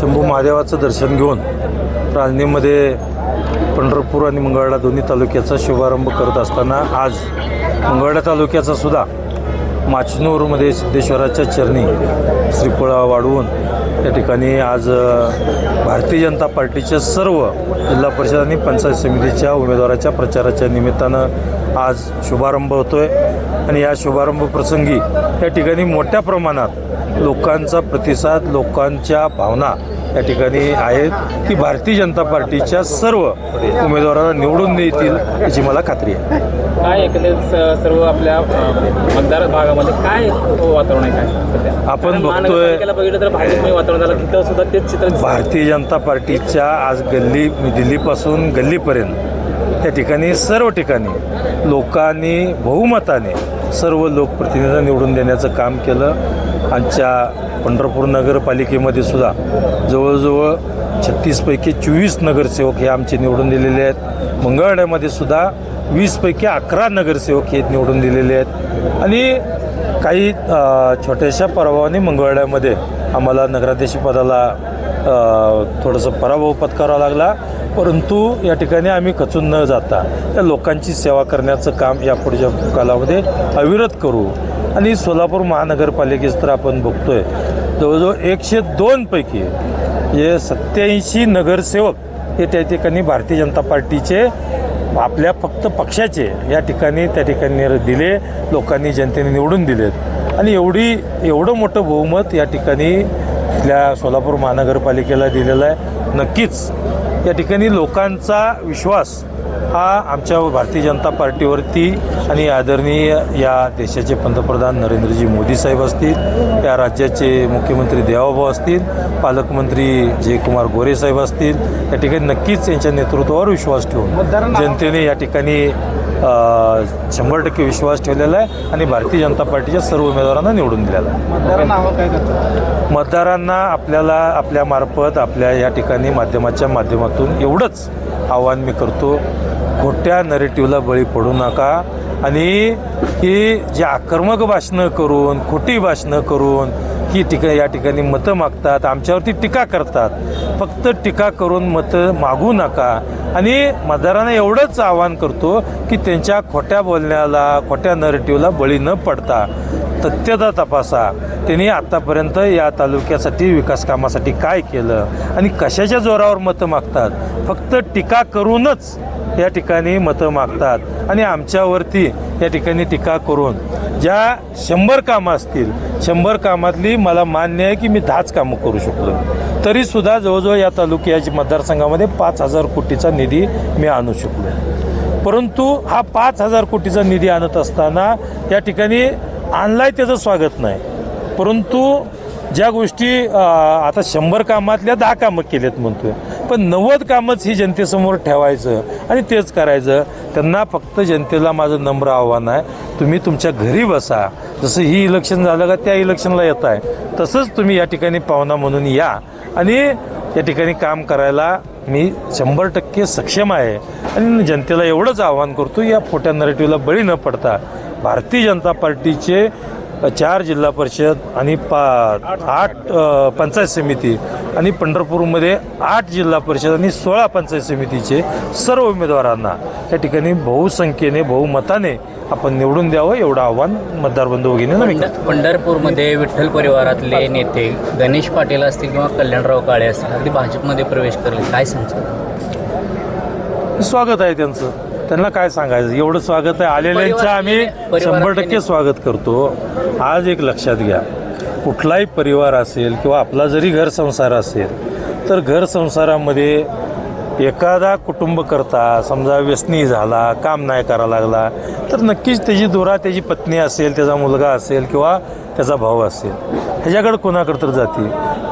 शंभू महादेवाचं दर्शन घेऊन रांजणीमध्ये पंढरपूर आणि मंगळवेढा दोन्ही तालुक्याचा शुभारंभ करत असताना आज मंगळवेढा तालुक्याचा सुद्धा माचनूरमध्ये सिद्धेश्वराच्या चरणी श्रीफळ वाढवून त्या ठिकाणी आज भारतीय जनता पार्टीच्या सर्व जिल्हा परिषद आणि पंचायत समितीच्या उमेदवाराच्या प्रचाराच्या निमित्तानं आज शुभारंभ होतो आहे आणि या शुभारंभ प्रसंगी या ठिकाणी मोठ्या प्रमाणात लोकांचा प्रतिसाद, लोकांच्या भावना या ठिकाणी आहेत की भारतीय जनता पार्टीच्या सर्व उमेदवारांना निवडून देतील याची मला खात्री आहे. काय एकंदरीत सर्व आपल्या मतदार भागामध्ये काय वातावरण आहे काय सध्या आपण बघतोय बघितलं तर भाजपमय वातावरण झालं तिथं सुद्धा तेच चित्र भारतीय जनता पार्टीच्या आज दिल्लीपासून गल्लीपर्यंत त्या ठिकाणी सर्व ठिकाणी लोकांनी बहुमताने सर्व लोकप्रतिनिधींना निवडून देण्याचं काम केलं. आमच्या पंढरपूर नगरपालिकेमध्ये सुद्धा जवळजवळ 36 पैकी 24 नगरसेवक हे आमचे निवडून दिलेले आहेत. मंगळवेढ्यामध्ये सुद्धा 20 पैकी 11 नगरसेवक हे निवडून दिलेले आहेत आणि काही छोट्याशा पराभवाने मंगळवेढ्यामध्ये आम्हाला नगराध्यक्षपदाला थोडंसं पराभव पत्करावा लागला, परंतु या ठिकाणी आम्ही खचून न जाता त्या लोकांची सेवा करण्याचं काम या पुढच्या कालामध्ये अविरत करू. आणि सोलापूर महानगरपालिकेत तर आपण बघतोय जवळजवळ 102 पैकी जे 87 नगरसेवक हे त्या ठिकाणी भारतीय जनता पार्टीचे आपल्या फक्त पक्षाचे या ठिकाणी त्या ठिकाणी दिले, लोकांनी जनतेने निवडून दिलेत आणि एवढं मोठं बहुमत या ठिकाणी इथल्या सोलापूर महानगरपालिकेला दिलेलं आहे. नक्कीच या ठिकाणी लोकांचा विश्वास हा आमच्या भारतीय जनता पार्टीवरती आणि आदरणीय या देशाचे पंतप्रधान नरेंद्रजी मोदी साहेब असतील, या राज्याचे मुख्यमंत्री देवाभाऊ असतील, पालकमंत्री जयकुमार गोरे साहेब असतील, या ठिकाणी नक्कीच यांच्या नेतृत्वावर विश्वास ठेवून जनतेने या ठिकाणी 100% विश्वास ठेवलेला आहे आणि भारतीय जनता पार्टीच्या सर्व उमेदवारांना निवडून दिलेला आहे. मतदारांना आपल्याला आपल्यामार्फत आपल्या या ठिकाणी माध्यमातून एवढंच आव्हान मी करतो, खोट्या नरेटिव्हला बळी पडू नका आणि ही जे आक्रमक भाषणं करून, खोटी भाषणं करून ही या ठिकाणी मतं मागतात, आमच्यावरती टीका करतात. फक्त टीका करून मतं मागू नका आणि मतदारांना एवढंच आवाहन करतो की त्यांच्या खोट्या बोलण्याला, खोट्या नरेटिव्हला बळी न पडता तथ्यता तपासा. त्यांनी आत्तापर्यंत या तालुक्यासाठी विकास कामासाठी काय केलं आणि कशाच्या जोरावर मतं मागतात. फक्त टीका करूनच या ठिकाणी मतं मागतात आणि आमच्यावरती या ठिकाणी टीका करून ज्या 100 कामं असतील, 100 कामातली मला मान्य आहे की मी 10च कामं करू शकलो, तरीसुद्धा जवळजवळ या तालुक्याच्या मतदारसंघामध्ये 5,000 कोटीचा निधी मी आणू शकलो. परंतु हा 5,000 कोटीचा निधी आणत असताना या ठिकाणी आणलाय त्याचं स्वागत नाही, परंतु ज्या गोष्टी आता 100 कामातल्या 10 कामं केलेत म्हणतोय, पण 90 कामच ही जनतेसमोर ठेवायचं आणि तेच करायचं. त्यांना फक्त जनतेला माझं नम्र आव्हान आहे, तुम्ही तुमच्या घरी बसा. जसं ही इलेक्शन झालं का त्या इलेक्शनला येत आहे तसंच तुम्ही या ठिकाणी पाहुणा म्हणून या आणि या ठिकाणी काम करायला मी 100% सक्षम आहे. आणि जनतेला एवढंच आव्हान करतो, या खोट्या नरेटिव्हला बळी न पडता भारतीय जनता पार्टीचे 4 जिल्हा परिषद आणि 8 पंचायत समिती आणि पंढरपूरमध्ये 8 जिल्हा परिषद आणि 16 पंचायत समितीचे सर्व उमेदवारांना या ठिकाणी बहुसंख्येने बहुमताने आपण निवडून द्यावं एवढं आव्हान मतदार बंधू भगिनींना मी करतो. पंढरपूरमध्ये विठ्ठल परिवारातले नेते गणेश पाटील असतील किंवा कल्याणराव काळे असतील अगदी भाजपमध्ये प्रवेश करले, काय सांगतात? स्वागत आहे त्यांचं, त्यांना काय सांगायचं, एवढं स्वागत आहे. आलेल्यांचं आम्ही 100% स्वागत करतो. आज एक लक्षात घ्या, कुठलाही परिवार असेल किंवा आपला जरी घर संसार असेल तर घर संसारामध्ये एखादा कुटुंबकर्ता समजा व्यसनी झाला, काम नाही करायला लागला तर नक्कीच त्याची दोरा त्याची पत्नी असेल, त्याचा मुलगा असेल किंवा त्याचा भाऊ असेल, ह्याच्याकडे कोणाकडे तर जाते.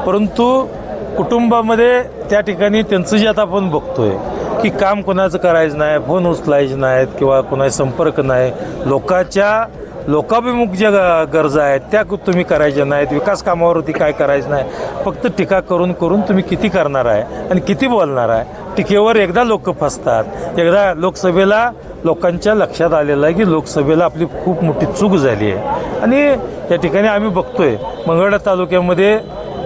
परंतु कुटुंबामध्ये त्या ठिकाणी त्यांचं जे आता आपण बघतोय की काम कोणाचं करायचं नाही, फोन उचलायचे नाहीत किंवा कोणाचा संपर्क नाही, लोकाभिमुख ज्या गरजा आहेत त्या तुम्ही करायच्या नाहीत, विकास कामावरती काय करायचं नाही, फक्त टीका करून तुम्ही किती करणार आहे आणि किती बोलणार आहे. टीकेवर एकदा लोक फसतात. एकदा लोकसभेला लोकांच्या लक्षात आलेलं आहे की लोकसभेला आपली खूप मोठी चूक झाली आहे आणि या ठिकाणी आम्ही बघतोय मंगळवेढा तालुक्यामध्ये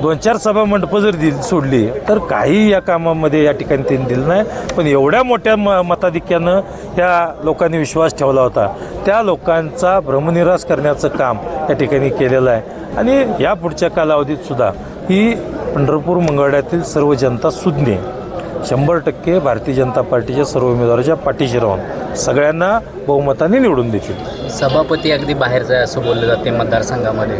2-4 सभा मंडपं जर सोडली तर काही या कामामध्ये या ठिकाणी त्यांनी दिलं नाही. पण एवढ्या मोठ्या मताधिक्यानं या लोकांनी विश्वास ठेवला होता, त्या लोकांचा भ्रमनिरास करण्याचं काम या ठिकाणी केलेलं आहे. आणि या पुढच्या कालावधीत सुद्धा ही पंढरपूर मंगळवेढ्यातील सर्व जनता सुज्ञ 100% भारतीय जनता पार्टीच्या सर्व उमेदवाराच्या पाठीशी राहून सगळ्यांना बहुमताने निवडून देतील. सभापती अगदी बाहेरचं आहे असं बोललं जाते मतदारसंघामध्ये.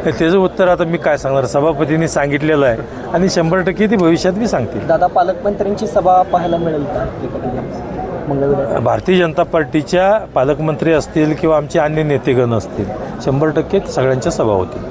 त्याचं उत्तर आता मी काय सांगणार, सभापतींनी सांगितलेलं आहे आणि 100% ती भविष्यात मी सांगतील. दादा, पालकमंत्र्यांची सभा पाहायला मिळेल का मंगळवेढ्यात? भारतीय जनता पार्टीच्या पालकमंत्री असतील किंवा आमचे अन्य नेतेगण असतील 100% सगळ्यांच्या सभा होतील.